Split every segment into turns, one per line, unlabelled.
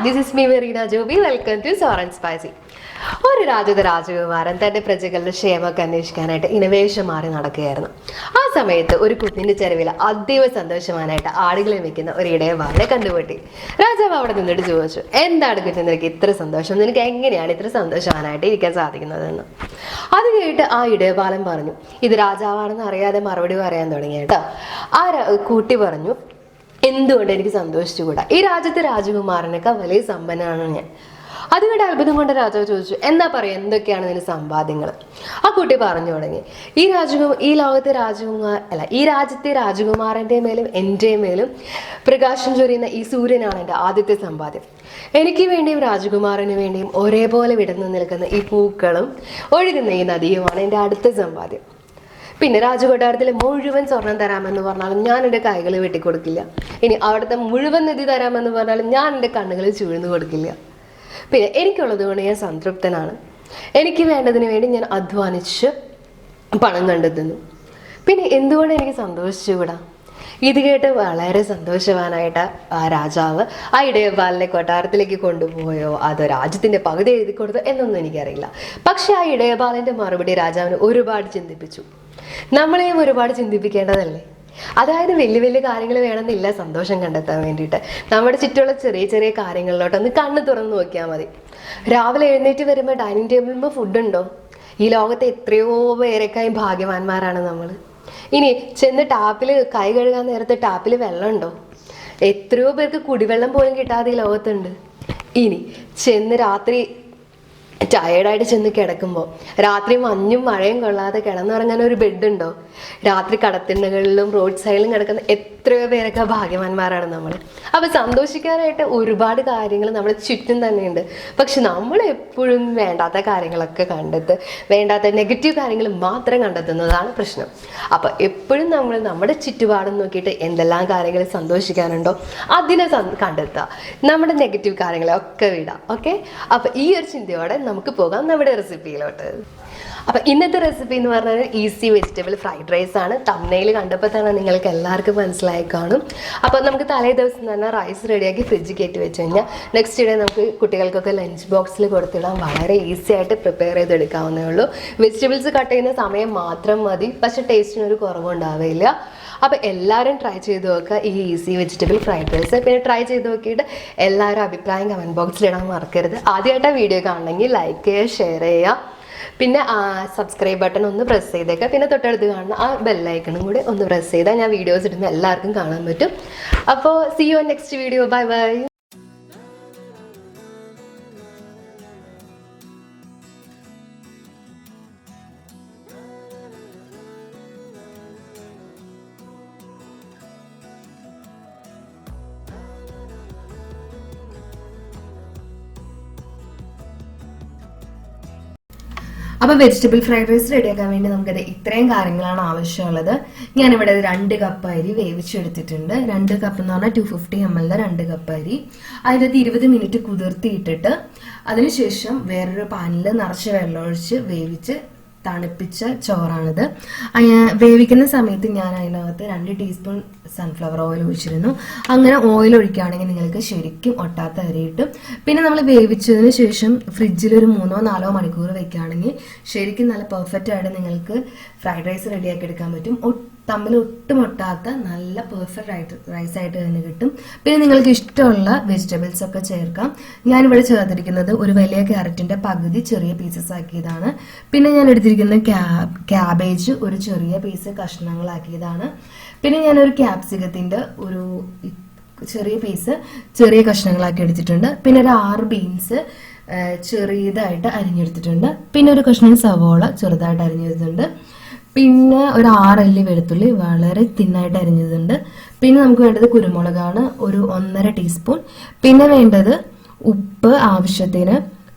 this is me Marina Joby. Welcome to Sour and Spicy. ഒരു രാജകുമാരൻ തന്റെ പ്രജകളുടെ ക്ഷേമമൊക്കെ അന്വേഷിക്കാനായിട്ട് ഇനവേഷം മാറി നടക്കുകയായിരുന്നു. ആ സമയത്ത് ഒരു കുന്നിന്റെ ചെരുവിൽ അതീവ സന്തോഷവാനായിട്ട് ആടുകളെ വെക്കുന്ന ഒരു ഇടയവാളിനെ കണ്ടുപറ്റി. രാജാവ് അവിടെ നിന്നിട്ട് ചോദിച്ചു, എന്താണ് കുഞ്ഞു നിനക്ക് ഇത്ര സന്തോഷം, നിനക്ക് എങ്ങനെയാണ് ഇത്ര സന്തോഷവാനായിട്ട് ഇരിക്കാൻ സാധിക്കുന്നതെന്ന്. അത് കേട്ട് ആ ഇടയപാലൻ പറഞ്ഞു, ഇത് രാജാവാണെന്ന് അറിയാതെ മറുപടി പറയാൻ തുടങ്ങി കേട്ടോ. ആ കൂട്ടി പറഞ്ഞു, എന്തുകൊണ്ട് എനിക്ക് സന്തോഷിച്ചുകൂടാ, ഈ രാജ്യത്തെ രാജകുമാരനൊക്കെ വലിയ സമ്പന്നനാണ് ഞാൻ. അതുകൊണ്ട് അത്ഭുതം കൊണ്ട് രാജാവ് ചോദിച്ചു, എന്താ പറയുക, എന്തൊക്കെയാണ് നിന്റെ സമ്പാദ്യങ്ങൾ? ആ കുട്ടി പറഞ്ഞു തുടങ്ങി, ഈ രാജ്യത്തെ രാജകുമാരൻ്റെ മേലും എൻ്റെ മേലും പ്രകാശം ചൊരിയുന്ന ഈ സൂര്യനാണ് എൻ്റെ ആദ്യത്തെ സമ്പാദ്യം. എനിക്ക് വേണ്ടിയും രാജകുമാരന് വേണ്ടിയും ഒരേപോലെ വിടർന്നു നിൽക്കുന്ന ഈ പൂക്കളും ഒഴുകുന്ന ഈ നദിയുമാണ് എൻ്റെ അടുത്ത സമ്പാദ്യം. പിന്നെ രാജകൊട്ടാരത്തിലെ മുഴുവൻ സ്വർണം തരാമെന്ന് പറഞ്ഞാലും ഞാൻ എൻ്റെ കൈകൾ വെട്ടിക്കൊടുക്കില്ല. ഇനി അവിടുത്തെ മുഴുവൻ നിധി തരാമെന്ന് പറഞ്ഞാലും ഞാൻ എൻ്റെ കണ്ണുകളിൽ ചുഴന്നു കൊടുക്കില്ല. പിന്നെ എനിക്കുള്ളത് കൊണ്ട് ഞാൻ സംതൃപ്തനാണ്. എനിക്ക് വേണ്ടതിന് വേണ്ടി ഞാൻ അധ്വാനിച്ച് പണം കണ്ടെത്തുന്നു. പിന്നെ എന്തുകൊണ്ട് എനിക്ക് സന്തോഷിച്ചുകൂടാ? ഇത് കേട്ട് വളരെ സന്തോഷവാനായിട്ട് ആ രാജാവ് ആ ഇടയപാലിനെ കൊട്ടാരത്തിലേക്ക് കൊണ്ടുപോയോ അതോ രാജ്യത്തിൻ്റെ പകുതി എഴുതി കൊടുത്തോ എന്നൊന്നും എനിക്കറിയില്ല. പക്ഷെ ആ ഇടയപാലിൻ്റെ മറുപടി രാജാവിനെ ഒരുപാട് ചിന്തിപ്പിച്ചു. നമ്മളെയും ഒരുപാട് ചിന്തിപ്പിക്കേണ്ടതല്ലേ? അതായത് വലിയ വലിയ കാര്യങ്ങൾ വേണമെന്നില്ല സന്തോഷം കണ്ടെത്താൻ വേണ്ടിയിട്ട്. നമ്മുടെ ചുറ്റുമുള്ള ചെറിയ ചെറിയ കാര്യങ്ങളിലോട്ടൊന്ന് കണ്ണ് തുറന്ന് നോക്കിയാൽ മതി. രാവിലെ എഴുന്നേറ്റ് വരുമ്പോൾ ഡൈനിങ് ടേബിളിൽ ഫുഡുണ്ടോ? ഈ ലോകത്തെ എത്രയോ പേരെക്കായും ഭാഗ്യവാന്മാരാണ് നമ്മൾ. ഇനി ചെന്ന് ടാപ്പിൽ കൈ കഴുകാൻ നേരത്തെ ടാപ്പിൽ വെള്ളമുണ്ടോ? എത്രയോ പേർക്ക് കുടിവെള്ളം പോലും കിട്ടാതെ ഈ ലോകത്തുണ്ട്. ഇനി ചെന്ന് രാത്രി ടയേർഡായിട്ട് ചെന്ന് കിടക്കുമ്പോൾ രാത്രി മഞ്ഞും മഴയും കൊള്ളാതെ കിടന്നുറങ്ങാൻ ഒരു ബെഡുണ്ടോ? രാത്രി കടത്തിണ്ണകളിലും റോഡ് സൈഡിലും കിടക്കുന്ന എത്രയോ പേരൊക്കെ ഭാഗ്യവാന്മാരാണ് നമ്മൾ. അപ്പോൾ സന്തോഷിക്കാനായിട്ട് ഒരുപാട് കാര്യങ്ങൾ നമ്മുടെ ചുറ്റും തന്നെയുണ്ട്. പക്ഷെ നമ്മൾ എപ്പോഴും വേണ്ടാത്ത കാര്യങ്ങളൊക്കെ വേണ്ടാത്ത നെഗറ്റീവ് കാര്യങ്ങൾ മാത്രം കണ്ടെത്തുന്നതാണ് പ്രശ്നം. അപ്പോൾ എപ്പോഴും നമ്മൾ നമ്മുടെ ചുറ്റുപാടും നോക്കിയിട്ട് എന്തെല്ലാം കാര്യങ്ങൾ സന്തോഷിക്കാനുണ്ടോ അതിനെ കണ്ടെത്തുക, നമ്മുടെ നെഗറ്റീവ് കാര്യങ്ങളെ ഒക്കെ വിടാം. ഓക്കെ, അപ്പോൾ ഈ ഒരു ചിന്തയോടെ നമുക്ക് പോകാം നമ്മുടെ റെസിപ്പിയിലോട്ട്. അപ്പം ഇന്നത്തെ റെസിപ്പി എന്ന് പറഞ്ഞാൽ ഈസി വെജിറ്റബിൾ ഫ്രൈഡ് റൈസ് ആണ്. തംബ്നെയിൽ കണ്ടപ്പോൾ തന്നെ നിങ്ങൾക്ക് എല്ലാവർക്കും മനസ്സിലായി കാണും. അപ്പോൾ നമുക്ക് തലേ ദിവസം തന്നെ റൈസ് റെഡിയാക്കി ഫ്രിഡ്ജിൽ കയറ്റി വെച്ച് കഴിഞ്ഞാൽ നെക്സ്റ്റ് ഡേ നമുക്ക് കുട്ടികൾക്കൊക്കെ ലഞ്ച് ബോക്സിൽ കൊടുത്തിടാൻ വളരെ ഈസി ആയിട്ട് പ്രിപ്പയർ ചെയ്തെടുക്കാവുന്നേ ഉള്ളൂ. വെജിറ്റബിൾസ് കട്ട് ചെയ്യുന്ന സമയം മാത്രം മതി, പക്ഷേ ടേസ്റ്റിനൊരു കുറവുണ്ടാവില്ല. അപ്പോൾ എല്ലാവരും ട്രൈ ചെയ്ത് നോക്കുക ഈ ഈസി വെജിറ്റബിൾ ഫ്രൈഡ് റൈസ്. പിന്നെ ട്രൈ ചെയ്ത് നോക്കിയിട്ട് എല്ലാവരും അഭിപ്രായം കമൻറ്റ് ബോക്സിൽ ഇടാൻ മറക്കരുത്. ആദ്യമായിട്ട് വീഡിയോ കാണണമെങ്കിൽ ലൈക്ക് ചെയ്യുക, ഷെയർ ചെയ്യുക, പിന്നെ സബ്സ്ക്രൈബ് ബട്ടൺ ഒന്ന് പ്രസ് ചെയ്തേക്കുക. പിന്നെ തൊട്ടടുത്ത് കാണുന്ന ആ ബെല്ലൈക്കണും കൂടി ഒന്ന് പ്രസ് ചെയ്താൽ ഞാൻ വീഡിയോസ് ഇടുന്ന എല്ലാവർക്കും കാണാൻ പറ്റും. അപ്പോൾ see you next video. Bye bye. അപ്പോൾ വെജിറ്റബിൾ ഫ്രൈഡ് റൈസ് റെഡിയാക്കാൻ വേണ്ടി നമുക്കത് ഇത്രയും കാര്യങ്ങളാണ് ആവശ്യമുള്ളത്. ഞാനിവിടെ 2 കപ്പ് അരി വേവിച്ചെടുത്തിട്ടുണ്ട്. 2 കപ്പ് എന്ന് പറഞ്ഞാൽ 250 ml 2 കപ്പ് അരി. അതിനകത്ത് 20 മിനിറ്റ് കുതിർത്തിയിട്ടിട്ട് അതിനുശേഷം വേറൊരു പാനിൽ നിറച്ച് വെള്ളമൊഴിച്ച് വേവിച്ച് തണുപ്പിച്ച ചോറാണിത്. വേവിക്കുന്ന സമയത്ത് ഞാൻ അതിനകത്ത് 2 ടീസ്പൂൺ സൺഫ്ലവർ ഓയിൽ ഒഴിച്ചിരുന്നു. അങ്ങനെ ഓയിൽ ഒഴിക്കുകയാണെങ്കിൽ നിങ്ങൾക്ക് ശരിക്കും ഒട്ടാത്ത അരി കിട്ടും. പിന്നെ നമ്മൾ വേവിച്ചതിന് ശേഷം ഫ്രിഡ്ജിൽ ഒരു 3-4 മണിക്കൂർ വെക്കുകയാണെങ്കിൽ ശരിക്കും നല്ല പെർഫെക്റ്റ് ആയിട്ട് നിങ്ങൾക്ക് ഫ്രൈഡ് റൈസ് റെഡിയാക്കി എടുക്കാൻ പറ്റും. തമ്മിൽ ഒട്ടും ഒട്ടാത്ത നല്ല പെർഫെക്റ്റ് റൈസ് ആയിട്ട് തന്നെ കിട്ടും. പിന്നെ നിങ്ങൾക്ക് ഇഷ്ടമുള്ള വെജിറ്റബിൾസ് ഒക്കെ ചേർക്കാം. ഞാനിവിടെ ചേർത്തിരിക്കുന്നത് ഒരു വലിയ ക്യാരറ്റിന്റെ പകുതി ചെറിയ പീസസ് ആക്കിയതാണ്. പിന്നെ ഞാൻ എടുത്തിരിക്കുന്ന കാബേജ് ഒരു ചെറിയ പീസ് കഷ്ണങ്ങളാക്കിയതാണ്. പിന്നെ ഞാനൊരു ക്യാപ്സിക്കത്തിന്റെ ഒരു ചെറിയ പീസ് ചെറിയ കഷ്ണങ്ങളാക്കി എടുത്തിട്ടുണ്ട്. പിന്നെ ഒരു 6 ബീൻസ് ചെറിയതായിട്ട് അരിഞ്ഞെടുത്തിട്ടുണ്ട്. പിന്നെ ഒരു കഷ്ണം സവോള ചെറുതായിട്ട് അരിഞ്ഞെടുത്തിട്ടുണ്ട്. പിന്നെ ഒരു 6 അല്ലി വെളുത്തുള്ളി വളരെ തിന്നായിട്ട് അരിഞ്ഞതുണ്ട്. പിന്നെ നമുക്ക് വേണ്ടത് കുരുമുളകാണ്, ഒരു 1.5 ടീസ്പൂൺ. പിന്നെ വേണ്ടത് ഉപ്പ് ആവശ്യത്തിന്,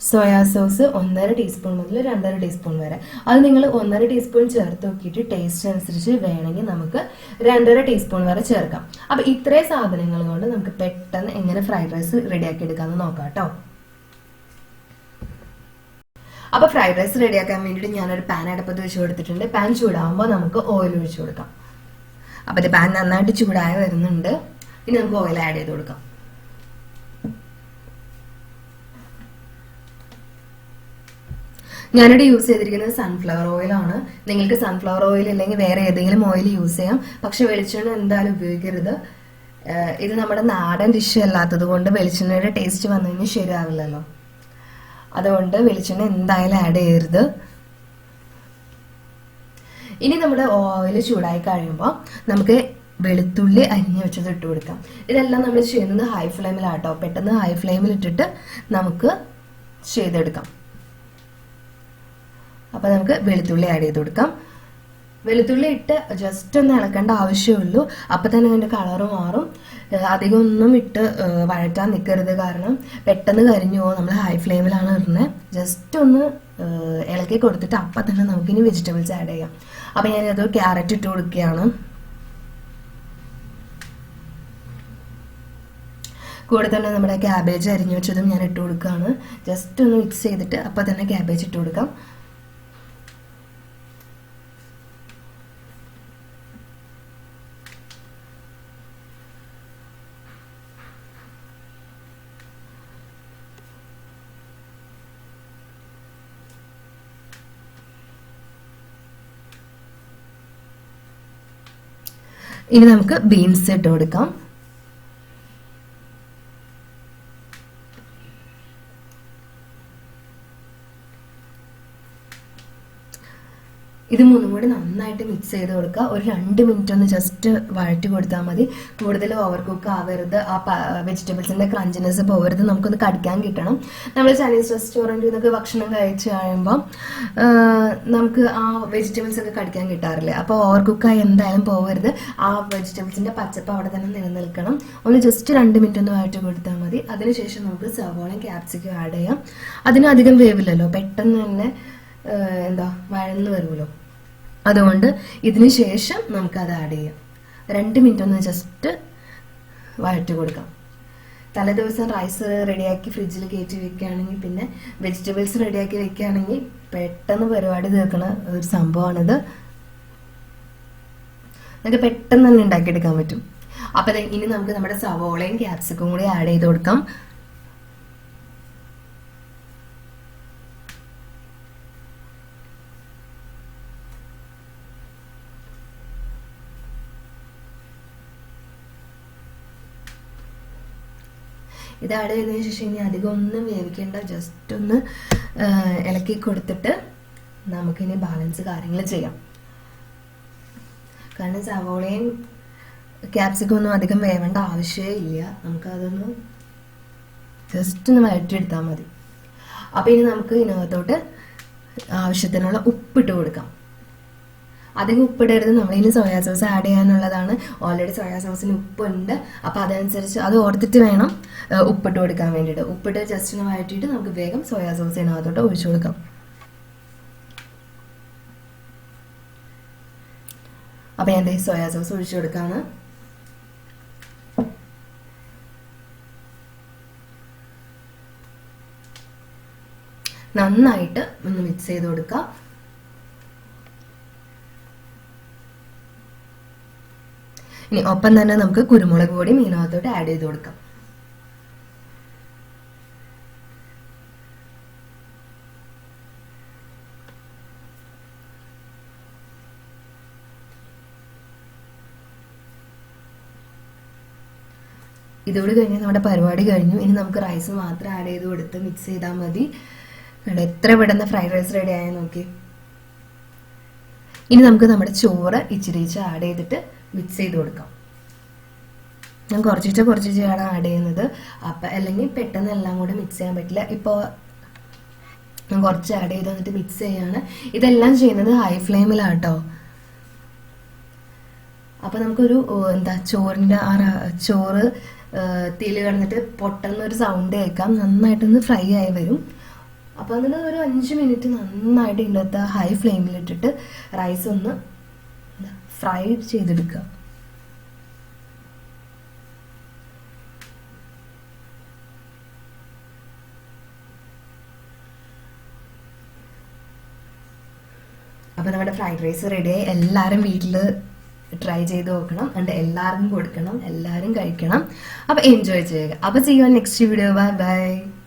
സോയാ സോസ് 1.5 ടീസ്പൂൺ മുതൽ 2.5 ടീസ്പൂൺ വരെ. അത് നിങ്ങൾ 1.5 ടീസ്പൂൺ ചേർത്ത് നോക്കിയിട്ട് ടേസ്റ്റ് അനുസരിച്ച് വേണമെങ്കിൽ നമുക്ക് 2.5 ടീസ്പൂൺ വരെ ചേർക്കാം. അപ്പൊ ഇത്രയും സാധനങ്ങൾ കൊണ്ട് നമുക്ക് പെട്ടെന്ന് എങ്ങനെ ഫ്രൈഡ് റൈസ് റെഡിയാക്കി എടുക്കാമെന്ന് നോക്കാം കേട്ടോ. അപ്പോൾ ഫ്രൈഡ് റൈസ് റെഡിയാക്കാൻ വേണ്ടിയിട്ട് ഞാനൊരു പാൻ അടുപ്പത്ത് വെച്ച് കൊടുത്തിട്ടുണ്ട്. പാൻ ചൂടാകുമ്പോൾ നമുക്ക് ഓയിൽ ഒഴിച്ചു കൊടുക്കാം. അപ്പോൾ ഇത് പാൻ നന്നായിട്ട് ചൂടായി വരുന്നുണ്ട്. ഇനി നമുക്ക് ഓയിൽ ആഡ് ചെയ്ത് കൊടുക്കാം. ഞാനിവിടെ യൂസ് ചെയ്തിരിക്കുന്നത് സൺഫ്ലവർ ഓയിലാണ്. നിങ്ങൾക്ക് സൺഫ്ലവർ ഓയിൽ ഇല്ലെങ്കിൽ വേറെ ഏതെങ്കിലും ഓയിൽ യൂസ് ചെയ്യാം. പക്ഷെ വെളിച്ചെണ്ണ എന്തായാലും ഉപയോഗിക്കരുത്. ഇത് നമ്മുടെ നാടൻ ഡിഷ് അല്ലാത്തത് കൊണ്ട് വെളിച്ചെണ്ണയുടെ ടേസ്റ്റ് വന്നു കഴിഞ്ഞാൽ ശരിയാവില്ലല്ലോ. അതുകൊണ്ട് വെളിച്ചെണ്ണ എന്തായാലും ആഡ് ചെയ്യരുത്. ഇനി നമ്മുടെ ഓയിൽ ചൂടായി കഴിയുമ്പോൾ നമുക്ക് വെളുത്തുള്ളി അരിഞ്ഞു വെച്ചത് ഇട്ട് കൊടുക്കാം. ഇതെല്ലാം നമ്മൾ ചെയ്യുന്നത് ഹൈ ഫ്ലെയിമിലാട്ടോ. പെട്ടെന്ന് ഹൈ ഫ്ലെയിമിൽ ഇട്ടിട്ട് നമുക്ക് ചെയ്തെടുക്കാം. അപ്പൊ നമുക്ക് വെളുത്തുള്ളി ആഡ് ചെയ്ത് കൊടുക്കാം. വെളുത്തുള്ളി ഇട്ട് ജസ്റ്റ് ഒന്ന് ഇളക്കേണ്ട ആവശ്യമുള്ളൂ. അപ്പൊ തന്നെ അതിന്റെ കളറ് മാറും. അധികം ഒന്നും ഇട്ട് വഴറ്റാൻ നിൽക്കരുത്, കാരണം പെട്ടെന്ന് കരിഞ്ഞു പോകും. നമ്മൾ ഹൈ ഫ്ലെയിമിലാണ് ഇടുന്നത്. ജസ്റ്റ് ഒന്ന് ഇളക്കി കൊടുത്തിട്ട് അപ്പം തന്നെ നമുക്കിനി വെജിറ്റബിൾസ് ആഡ് ചെയ്യാം. അപ്പൊ ഞാനത് ക്യാരറ്റ് ഇട്ട് കൊടുക്കുകയാണ്. കൂടെ തന്നെ നമ്മുടെ ക്യാബേജ് അരിഞ്ഞു വെച്ചതും ഞാൻ ഇട്ട് കൊടുക്കുകയാണ്. ജസ്റ്റ് ഒന്ന് മിക്സ് ചെയ്തിട്ട് അപ്പം തന്നെ ക്യാബേജ് ഇട്ട് കൊടുക്കാം. ഇനി നമുക്ക് ബീൻസ് ഇട്ട് കൊടുക്കാം. ഇത് മൂന്നും കൂടി നന്നായിട്ട് മിക്സ് ചെയ്ത് കൊടുക്കുക. ഒരു 2 മിനിറ്റ് ഒന്ന് ജസ്റ്റ് വഴറ്റി കൊടുത്താൽ മതി. കൂടുതൽ ഓവർ കുക്ക് ആവരുത്. ആ വെജിറ്റബിൾസിന്റെ ക്രഞ്ചിനെസ് പോകരുത്. നമുക്കൊന്ന് കടിക്കാൻ കിട്ടണം. നമ്മൾ ചൈനീസ് റെസ്റ്റോറൻറ്റിൽ നിന്നൊക്കെ ഭക്ഷണം കഴിച്ച് കഴിയുമ്പോൾ നമുക്ക് ആ വെജിറ്റബിൾസ് ഒക്കെ കടിക്കാൻ കിട്ടാറില്ലേ. അപ്പോൾ ഓവർ കുക്കായി എന്തായാലും പോകരുത്. ആ വെജിറ്റബിൾസിന്റെ പച്ചപ്പ് അവിടെ തന്നെ നിലനിൽക്കണം. ഒന്ന് ജസ്റ്റ് 2 മിനിറ്റ് ഒന്ന് വഴറ്റി കൊടുത്താൽ മതി. അതിനുശേഷം നമുക്ക് സവോളയും ക്യാപ്സിക്കും ആഡ് ചെയ്യാം. അതിനധികം വേവില്ലല്ലോ, പെട്ടെന്ന് തന്നെ വഴന്ന് വരുമല്ലോ. അതുകൊണ്ട് ഇതിന് ശേഷം നമുക്കത് ആഡ് ചെയ്യാം. 2 മിനിറ്റ് ഒന്ന് ജസ്റ്റ് വഴറ്റി കൊടുക്കാം. തലേദിവസം റൈസ് റെഡിയാക്കി ഫ്രിഡ്ജിൽ കയറ്റി വെക്കുകയാണെങ്കിൽ, പിന്നെ വെജിറ്റബിൾസ് റെഡിയാക്കി വെക്കുകയാണെങ്കിൽ പെട്ടെന്ന് പരിപാടി തീർക്കണ ഒരു സംഭവമാണിത്. നമുക്ക് പെട്ടെന്ന് തന്നെ ഉണ്ടാക്കിയെടുക്കാൻ പറ്റും. അപ്പം ഇനി നമുക്ക് നമ്മുടെ സവോളയും ക്യാപ്സിക്കും കൂടി ആഡ് ചെയ്ത് കൊടുക്കാം. ഇത് ആഡ് ചെയ്തതിന് ശേഷം ഇനി അധികം ഒന്നും വേവിക്കേണ്ട, ജസ്റ്റ് ഒന്ന് ഇളക്കി കൊടുത്തിട്ട് നമുക്കിനി ബാലൻസ് കാര്യങ്ങൾ ചെയ്യാം. കാരണം സവോളയും ക്യാപ്സിക്കും ഒന്നും അധികം വേവേണ്ട ആവശ്യമേ ഇല്ല. നമുക്കതൊന്ന് ജസ്റ്റ് ഒന്ന് വഴറ്റിയെടുത്താൽ മതി. അപ്പം ഇനി നമുക്ക് ഇതിനകത്തോട്ട് ആവശ്യത്തിനുള്ള ഉപ്പിട്ട് കൊടുക്കാം. അധികം ഉപ്പിടരുത്. നമ്മളിനി സോയാ സോസ് ആഡ് ചെയ്യാനുള്ളതാണ്. ഓൾറെഡി സോയാ സോസിന് ഉപ്പുണ്ട്. അപ്പം അതനുസരിച്ച് അത് ഓർത്തിട്ട് വേണം ഉപ്പിട്ട് കൊടുക്കാൻ വേണ്ടിയിട്ട്. ഉപ്പിട്ട് ജസ്റ്റ് ഒന്ന് വഴറ്റിയിട്ട് നമുക്ക് വേഗം സോയാ സോസ് ഇതിനകത്തോട്ട് ഒഴിച്ചു കൊടുക്കാം. അപ്പം ഞാൻ സോയാ സോസ് ഒഴിച്ചു കൊടുക്കാണ്. നന്നായിട്ട് ഒന്ന് മിക്സ് ചെയ്ത് കൊടുക്കാം. ഇനി ഒപ്പം തന്നെ നമുക്ക് കുരുമുളക് പൊടി ഇതിനകത്തോട്ട് ആഡ് ചെയ്ത് കൊടുക്കാം. ഇതോട് കഴിഞ്ഞ് നമ്മുടെ പരിപാടി കഴിഞ്ഞു. ഇനി നമുക്ക് റൈസ് മാത്രം ആഡ് ചെയ്ത് കൊടുത്ത് മിക്സ് ചെയ്താൽ മതി. എത്ര പെട്ടെന്ന് ഫ്രൈഡ് റൈസ് റെഡി ആയി നോക്കി. ഇനി നമുക്ക് നമ്മുടെ ചോറ് ഇച്ചിരി ആഡ് ചെയ്തിട്ട് മിക്സ് ചെയ്ത് കൊടുക്കാം. ഞാൻ കുറച്ചിട്ടാണ് ആഡ് ചെയ്യുന്നത്. അപ്പം അല്ലെങ്കിൽ പെട്ടെന്ന് എല്ലാം കൂടെ മിക്സ് ചെയ്യാൻ പറ്റില്ല. ഇപ്പോൾ ഞാൻ കുറച്ച് ആഡ് ചെയ്ത് വന്നിട്ട് മിക്സ് ചെയ്യാണ്. ഇതെല്ലാം ചെയ്യുന്നത് ഹൈ ഫ്ലെയിമിലാട്ടോ. അപ്പം നമുക്കൊരു ചോറിൻ്റെ ചോറ് തീല് കിടന്നിട്ട് പൊട്ടുന്നൊരു സൗണ്ട് കേൾക്കാം. നന്നായിട്ടൊന്ന് ഫ്രൈ ആയി വരും. അപ്പോൾ അതിന് ഒരു 5 മിനിറ്റ് നന്നായിട്ട് ഇതിൻ്റെ ഹൈ ഫ്ലെയിമിലിട്ടിട്ട് റൈസ് ഒന്ന് ഫ്രൈ ചെയ്തെടുക്കുക. അപ്പോൾ നമ്മുടെ ഫ്രൈഡ് റൈസ് റെഡിയായി. എല്ലാവരും വീട്ടിൽ ട്രൈ ചെയ്ത് നോക്കണം. and എല്ലാവർക്കും കൊടുക്കണം, എല്ലാവരും കഴിക്കണം. അപ്പോൾ എൻജോയ് ചെയ്യുക. അപ്പോൾ see you on next video. Bye bye.